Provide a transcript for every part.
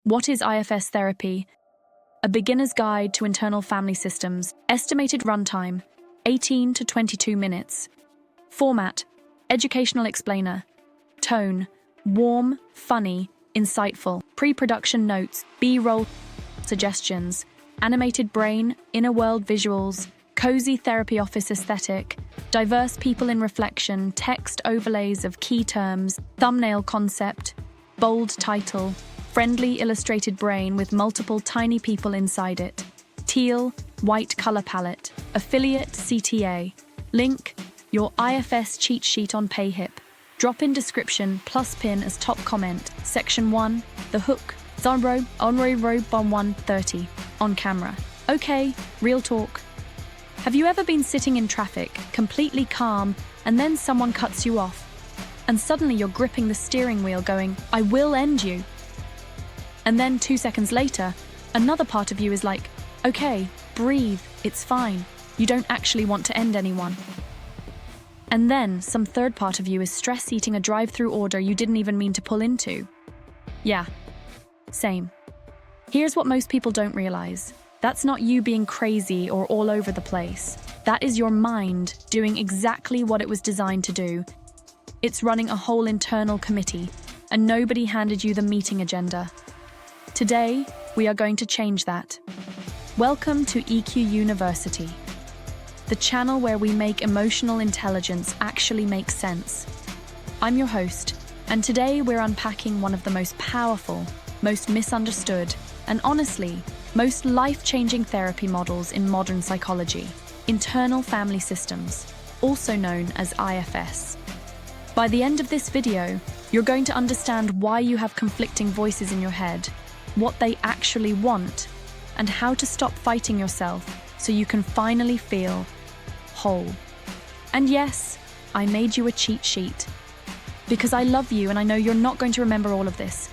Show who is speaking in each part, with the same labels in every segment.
Speaker 1: What is IFS therapy? A beginner's guide to internal family systems. Estimated runtime, 18 to 22 minutes. Format, educational explainer. Tone, warm, funny, insightful. Pre-production notes, B-roll suggestions. Animated brain, inner world visuals. Cozy therapy office aesthetic. Diverse people in reflection, text overlays of key terms. Thumbnail concept, bold title. Friendly illustrated brain with multiple tiny people inside it. Teal, white color palette. Affiliate CTA. Link, your IFS cheat sheet on PayHip. Drop in description plus pin as top comment. Section 1, the hook. Zonro, onre robe on 130. On camera. Okay, real talk. Have you ever been sitting in traffic, completely calm, and then someone cuts you off? And suddenly you're gripping the steering wheel going, I will end you. And then 2 seconds later, another part of you is like, okay, breathe, it's fine. You don't actually want to end anyone. And then some third part of you is stress eating a drive-through order you didn't even mean to pull into. Yeah, same. Here's what most people don't realize. That's not you being crazy or all over the place. That is your mind doing exactly what it was designed to do. It's running a whole internal committee, and nobody handed you the meeting agenda. Today, we are going to change that. Welcome to EQ University, the channel where we make emotional intelligence actually make sense. I'm your host, and today we're unpacking one of the most powerful, most misunderstood, and honestly, most life-changing therapy models in modern psychology, internal family systems, also known as IFS. By the end of this video, you're going to understand why you have conflicting voices in your head, what they actually want, and how to stop fighting yourself so you can finally feel whole. And yes, I made you a cheat sheet because I love you and I know you're not going to remember all of this.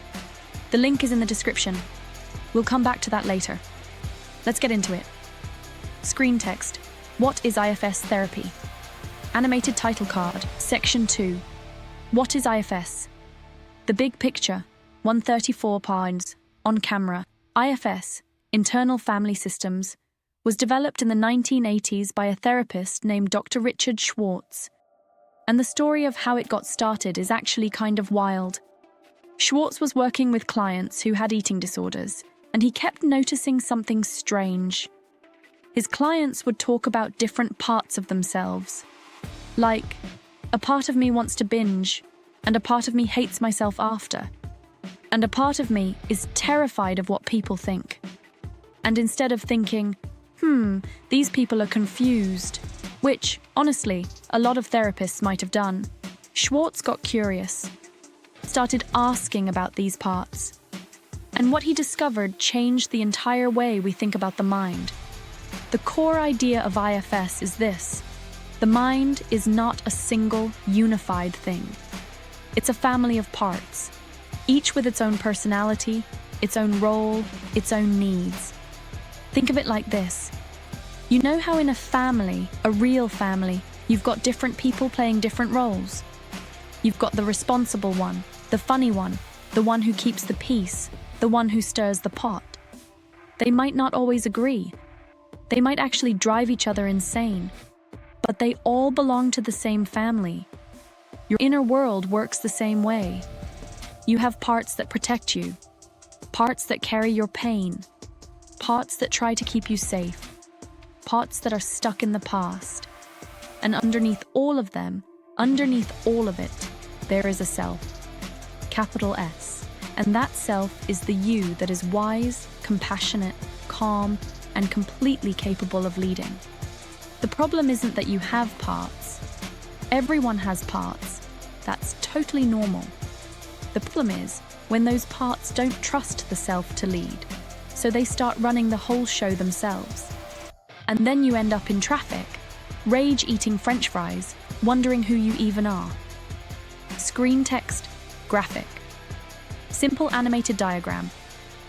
Speaker 1: The link is in the description. We'll come back to that later. Let's get into it. Screen text. What is IFS therapy? Animated title card. Section 2. What is IFS? The big picture. 134 pounds. On camera. IFS, Internal Family Systems, was developed in the 1980s by a therapist named Dr. Richard Schwartz. And the story of how it got started is actually kind of wild. Schwartz was working with clients who had eating disorders, and he kept noticing something strange. His clients would talk about different parts of themselves. Like, a part of me wants to binge, and a part of me hates myself after. And a part of me is terrified of what people think. And instead of thinking, these people are confused, which, honestly, a lot of therapists might have done, Schwartz got curious, started asking about these parts. And what he discovered changed the entire way we think about the mind. The core idea of IFS is this: the mind is not a single, unified thing. It's a family of parts, each with its own personality, its own role, its own needs. Think of it like this. You know how in a family, a real family, you've got different people playing different roles? You've got the responsible one, the funny one, the one who keeps the peace, the one who stirs the pot. They might not always agree. They might actually drive each other insane. But they all belong to the same family. Your inner world works the same way. You have parts that protect you, parts that carry your pain, parts that try to keep you safe, parts that are stuck in the past. And underneath all of them, underneath all of it, there is a self, capital S. And that self is the you that is wise, compassionate, calm, and completely capable of leading. The problem isn't that you have parts. Everyone has parts. That's totally normal. The problem is when those parts don't trust the self to lead, so they start running the whole show themselves. And then you end up in traffic, rage eating French fries, wondering who you even are. Screen text, graphic. Simple animated diagram.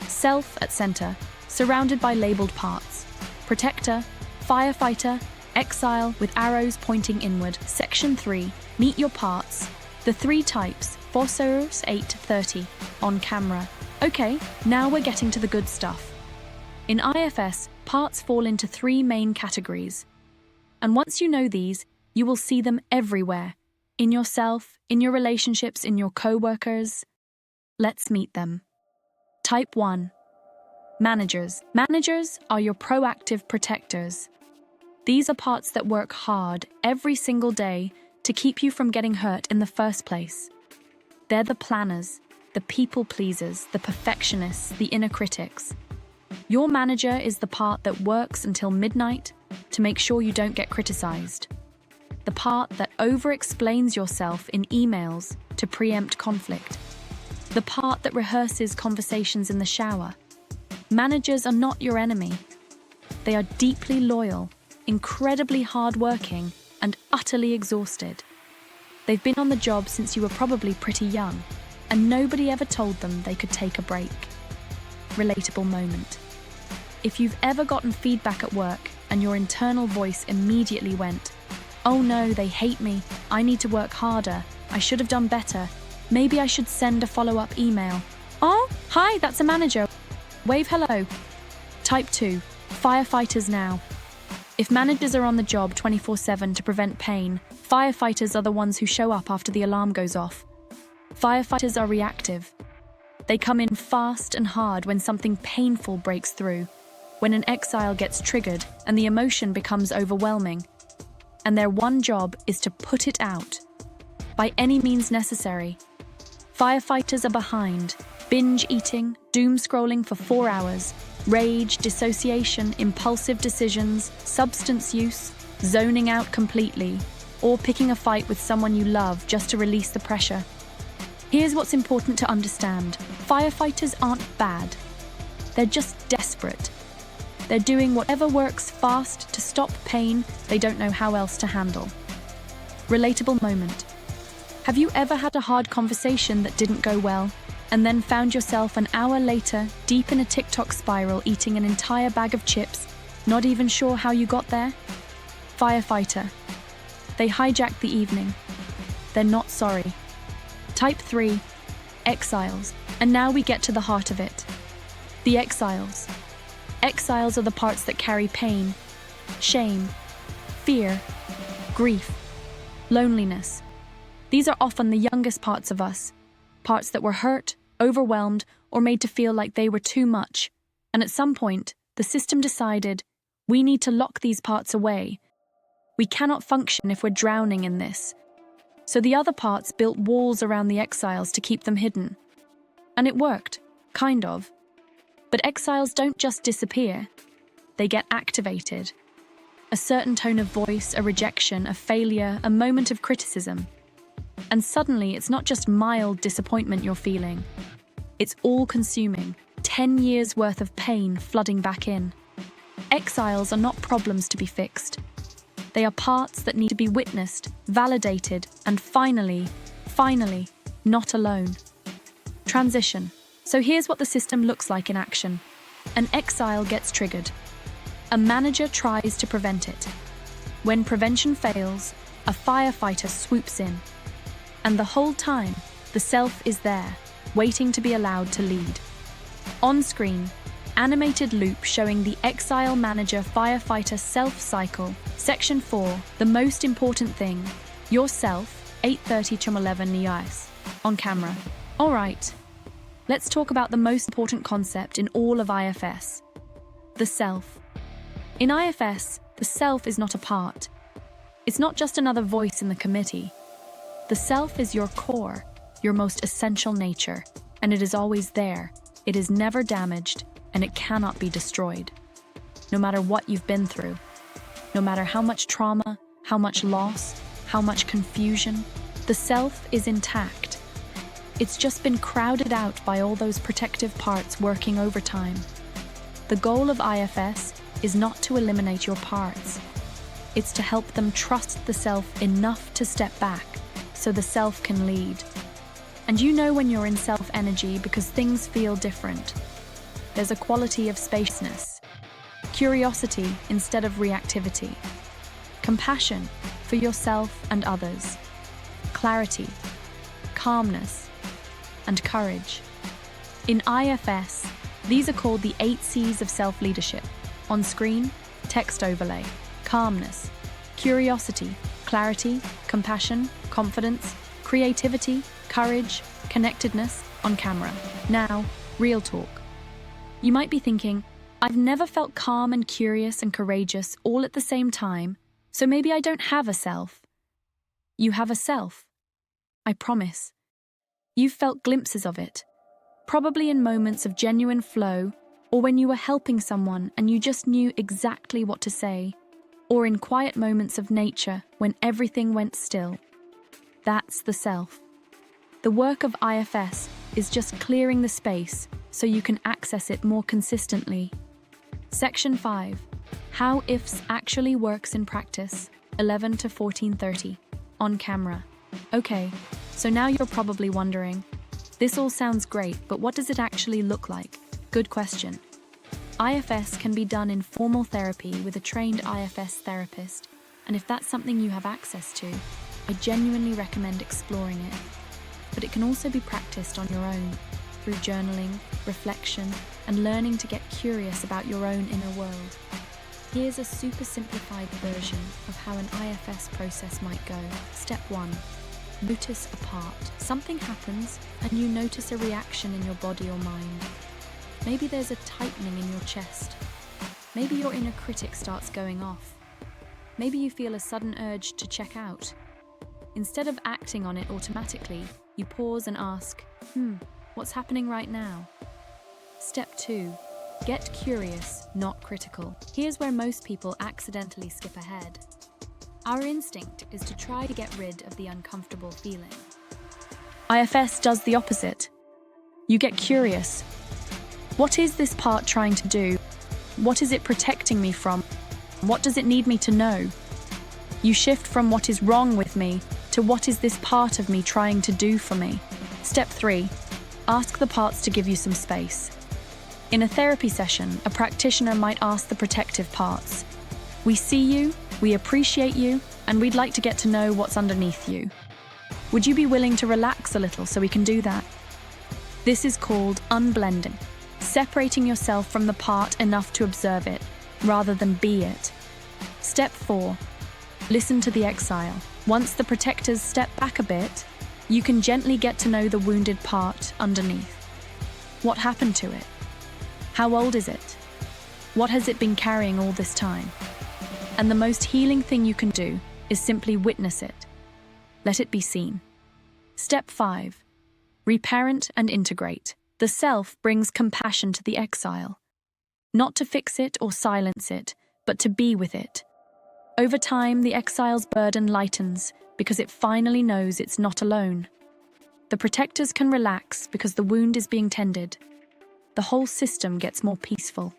Speaker 1: Self at center, surrounded by labeled parts. Protector, firefighter, exile with arrows pointing inward. Section 3, meet your parts. The 3 types, Forcerus 8 to 30, on camera. Okay, now we're getting to the good stuff. In IFS, parts fall into 3 main categories. And once you know these, you will see them everywhere. In yourself, in your relationships, in your co-workers. Let's meet them. Type 1. Managers. Managers are your proactive protectors. These are parts that work hard every single day to keep you from getting hurt in the first place. They're the planners, the people pleasers, the perfectionists, the inner critics. Your manager is the part that works until midnight to make sure you don't get criticized. The part that over-explains yourself in emails to preempt conflict. The part that rehearses conversations in the shower. Managers are not your enemy. They are deeply loyal, incredibly hardworking, and utterly exhausted. They've been on the job since you were probably pretty young, and nobody ever told them they could take a break. Relatable moment. If you've ever gotten feedback at work and your internal voice immediately went, "Oh no, they hate me, I need to work harder, I should have done better, maybe I should send a follow-up email. Oh, hi, that's a manager. Wave hello." Type 2. Firefighters now. If managers are on the job 24/7 to prevent pain, firefighters are the ones who show up after the alarm goes off. Firefighters are reactive. They come in fast and hard when something painful breaks through, when an exile gets triggered and the emotion becomes overwhelming. And their one job is to put it out, by any means necessary. Firefighters are behind, binge eating, doom scrolling for 4 hours, rage, dissociation, impulsive decisions, substance use, zoning out completely, or picking a fight with someone you love just to release the pressure. Here's what's important to understand. Firefighters aren't bad. They're just desperate. They're doing whatever works fast to stop pain they don't know how else to handle. Relatable moment. Have you ever had a hard conversation that didn't go well, and then found yourself an hour later deep in a TikTok spiral eating an entire bag of chips, not even sure how you got there? Firefighter. They hijacked the evening. They're not sorry. Type 3. Exiles. And now we get to the heart of it. The exiles. Exiles are the parts that carry pain, shame, fear, grief, loneliness. These are often the youngest parts of us, parts that were hurt, overwhelmed, or made to feel like they were too much. And at some point, the system decided, we need to lock these parts away. We cannot function if we're drowning in this. So the other parts built walls around the exiles to keep them hidden. And it worked, kind of. But exiles don't just disappear. They get activated. A certain tone of voice, a rejection, a failure, a moment of criticism. And suddenly, it's not just mild disappointment you're feeling. It's all-consuming, 10 years' worth of pain flooding back in. Exiles are not problems to be fixed. They are parts that need to be witnessed, validated, and finally, not alone. Transition. So here's what the system looks like in action. An exile gets triggered. A manager tries to prevent it. When prevention fails, a firefighter swoops in. And the whole time, the self is there, waiting to be allowed to lead. On screen, animated loop showing the exile manager firefighter self cycle. Section 4, the most important thing, yourself, 8:30-11 IFS, on camera. All right, let's talk about the most important concept in all of IFS, the self. In IFS, the self is not a part. It's not just another voice in the committee. The self is your core, your most essential nature, and it is always there. It is never damaged, and it cannot be destroyed. No matter what you've been through, no matter how much trauma, how much loss, how much confusion, the self is intact. It's just been crowded out by all those protective parts working overtime. The goal of IFS is not to eliminate your parts. It's to help them trust the self enough to step back, so the self can lead. And you know when you're in self-energy because things feel different. There's a quality of spaciousness, curiosity instead of reactivity, compassion for yourself and others, clarity, calmness, and courage. In IFS, these are called the 8 C's of self-leadership. On screen, text overlay, calmness, curiosity, clarity, compassion, confidence, creativity, courage, connectedness. On camera. Now, real talk. You might be thinking, I've never felt calm and curious and courageous all at the same time, so maybe I don't have a self. You have a self. I promise. You've felt glimpses of it, probably in moments of genuine flow, or when you were helping someone and you just knew exactly what to say, or in quiet moments of nature when everything went still. That's the self. The work of IFS is just clearing the space so you can access it more consistently. Section 5. How IFS actually works in practice, 11 to 14:30. On camera. Okay, so now you're probably wondering, this all sounds great, but what does it actually look like? Good question. IFS can be done in formal therapy with a trained IFS therapist, and if that's something you have access to, I genuinely recommend exploring it. But it can also be practiced on your own, through journaling, reflection, and learning to get curious about your own inner world. Here's a super simplified version of how an IFS process might go. Step 1. Notice a part. Something happens, and you notice a reaction in your body or mind. Maybe there's a tightening in your chest. Maybe your inner critic starts going off. Maybe you feel a sudden urge to check out. Instead of acting on it automatically, you pause and ask, what's happening right now? Step 2. Get curious, not critical. Here's where most people accidentally skip ahead. Our instinct is to try to get rid of the uncomfortable feeling. IFS does the opposite. You get curious. What is this part trying to do? What is it protecting me from? What does it need me to know? You shift from what is wrong with me to what is this part of me trying to do for me. Step 3. Ask the parts to give you some space. In a therapy session, a practitioner might ask the protective parts, "We see you, we appreciate you, and we'd like to get to know what's underneath you. Would you be willing to relax a little so we can do that?" This is called unblending, separating yourself from the part enough to observe it, rather than be it. Step 4. Listen to the exile. Once the protectors step back a bit, you can gently get to know the wounded part underneath. What happened to it? How old is it? What has it been carrying all this time? And the most healing thing you can do is simply witness it. Let it be seen. Step 5. Reparent and integrate. The self brings compassion to the exile. Not to fix it or silence it, but to be with it. Over time, the exile's burden lightens because it finally knows it's not alone. The protectors can relax because the wound is being tended. The whole system gets more peaceful.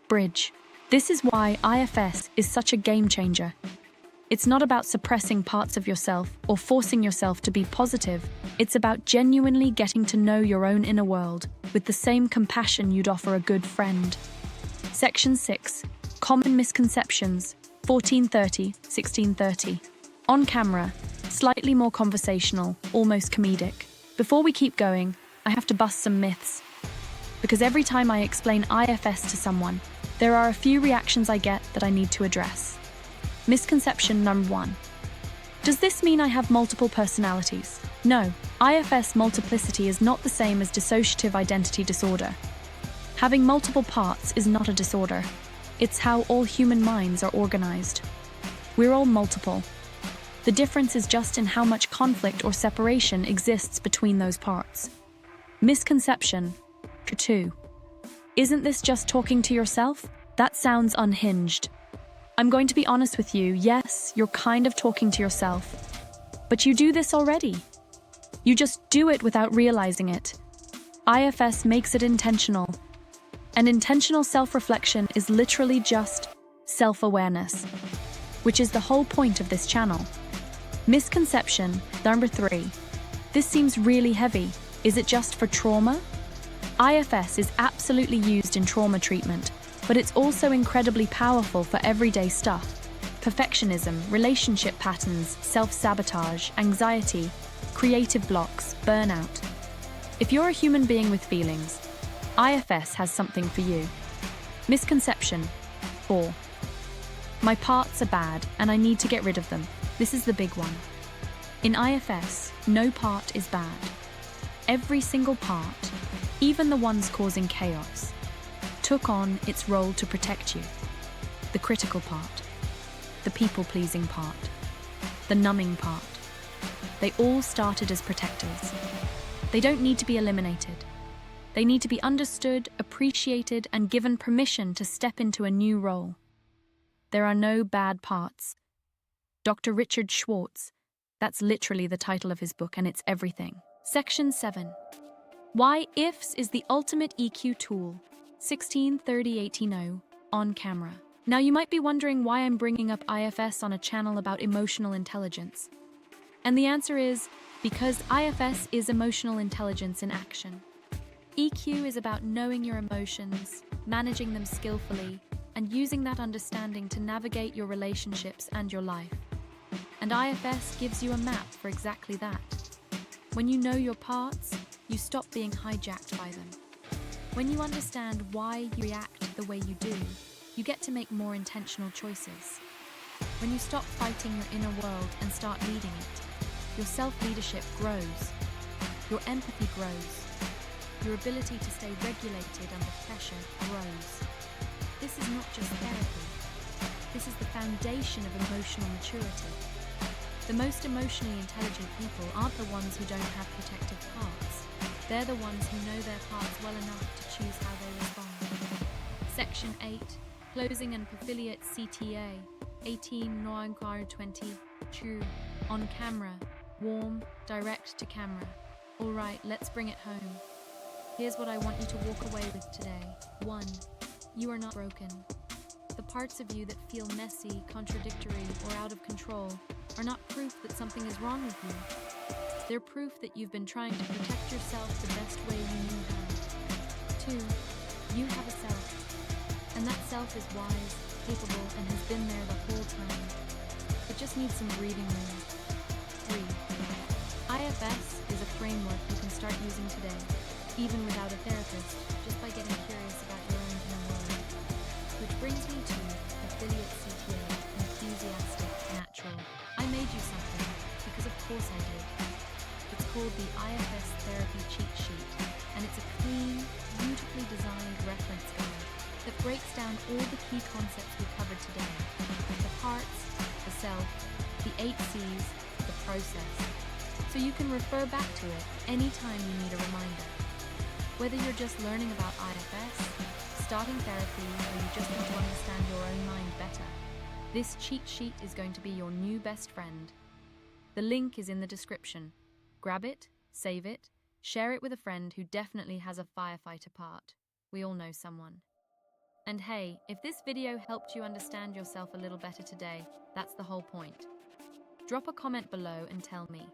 Speaker 1: Bridge. This is why IFS is such a game changer. It's not about suppressing parts of yourself or forcing yourself to be positive. It's about genuinely getting to know your own inner world with the same compassion you'd offer a good friend. Section 6. Common misconceptions. 14:30, 16:30. On camera, slightly more conversational, almost comedic. Before we keep going, I have to bust some myths. Because every time I explain IFS to someone, there are a few reactions I get that I need to address. Misconception number 1. Does this mean I have multiple personalities? No, IFS multiplicity is not the same as dissociative identity disorder. Having multiple parts is not a disorder. It's how all human minds are organized. We're all multiple. The difference is just in how much conflict or separation exists between those parts. Misconception 2. Isn't this just talking to yourself? That sounds unhinged. I'm going to be honest with you. Yes, you're kind of talking to yourself. But you do this already. You just do it without realizing it. IFS makes it intentional. And intentional self-reflection is literally just self-awareness, which is the whole point of this channel. Misconception number 3. This seems really heavy. Is it just for trauma? IFS is absolutely used in trauma treatment, but it's also incredibly powerful for everyday stuff. Perfectionism, relationship patterns, self-sabotage, anxiety, creative blocks, burnout. If you're a human being with feelings, IFS has something for you. Misconception 4. My parts are bad and I need to get rid of them. This is the big one. In IFS, no part is bad. Every single part, even the ones causing chaos, took on its role to protect you. The critical part, the people-pleasing part, the numbing part. They all started as protectors. They don't need to be eliminated. They need to be understood, appreciated, and given permission to step into a new role. There are no bad parts. Dr. Richard Schwartz, that's literally the title of his book, and it's everything. Section 7. Why IFS is the ultimate EQ tool. 1630-1800, on camera. Now you might be wondering why I'm bringing up IFS on a channel about emotional intelligence. And the answer is because IFS is emotional intelligence in action. EQ is about knowing your emotions, managing them skillfully, and using that understanding to navigate your relationships and your life. And IFS gives you a map for exactly that. When you know your parts, you stop being hijacked by them. When you understand why you react the way you do, you get to make more intentional choices. When you stop fighting your inner world and start leading it, your self-leadership grows, your empathy grows, your ability to stay regulated under pressure grows. This is not just therapy. This is the foundation of emotional maturity. The most emotionally intelligent people aren't the ones who don't have protective parts. They're the ones who know their parts well enough to choose how they respond. Section 8. Closing and Affiliate CTA. 18 Noankar 20. True. On camera. Warm. Direct to camera. Alright, let's bring it home. Here's what I want you to walk away with today. 1. You are not broken. The parts of you that feel messy, contradictory, or out of control are not proof that something is wrong with you. They're proof that you've been trying to protect yourself the best way you knew how. 2. You have a self. And that self is wise, capable, and has been there the whole time. It just needs some breathing room. 3. IFS is a framework you can start using today, even without a therapist, just by getting curious about your own inner world. Which brings me to Affiliate CTA, enthusiastic, natural. I made you something, because of course I did. It's called the IFS Therapy Cheat Sheet, and it's a clean, beautifully designed reference guide that breaks down all the key concepts we covered today. The parts, the self, the 8 C's, the process. So you can refer back to it anytime you need a reminder. Whether you're just learning about IFS, starting therapy, or you just want to understand your own mind better, this cheat sheet is going to be your new best friend. The link is in the description. Grab it, save it, share it with a friend who definitely has a firefighter part. We all know someone. And hey, if this video helped you understand yourself a little better today, that's the whole point. Drop a comment below and tell me,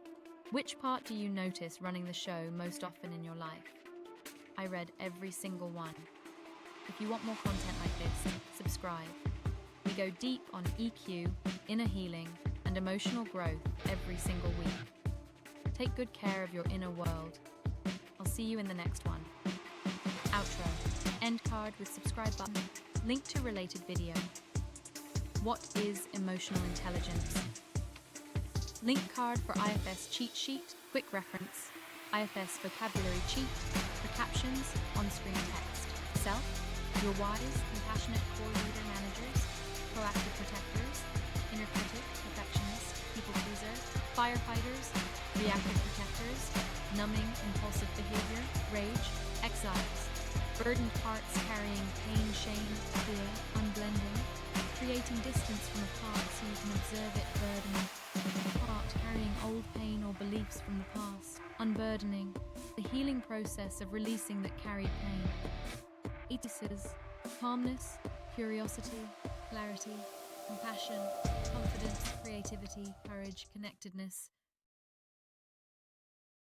Speaker 1: which part do you notice running the show most often in your life? I read every single one. If you want more content like this, subscribe. We go deep on EQ, inner healing, and emotional growth every single week. Take good care of your inner world. I'll see you in the next one. Outro. End card with subscribe button. Link to related video. What is emotional intelligence? Link card for IFS cheat sheet, quick reference. IFS vocabulary cheat for captions, on-screen text. Self, your wise, compassionate core leader managers, proactive protectors, inner critic, perfectionist, people pleaser, firefighters, reactive protectors, numbing, impulsive behavior, rage, exiles, burdened parts carrying pain, shame, fear, unblending, creating distance from a part so you can observe it burdening, part carrying old pain or beliefs from the past, unburdening, the healing process of releasing that carried pain. Exiles, calmness, curiosity, clarity, compassion, confidence, creativity, courage, connectedness,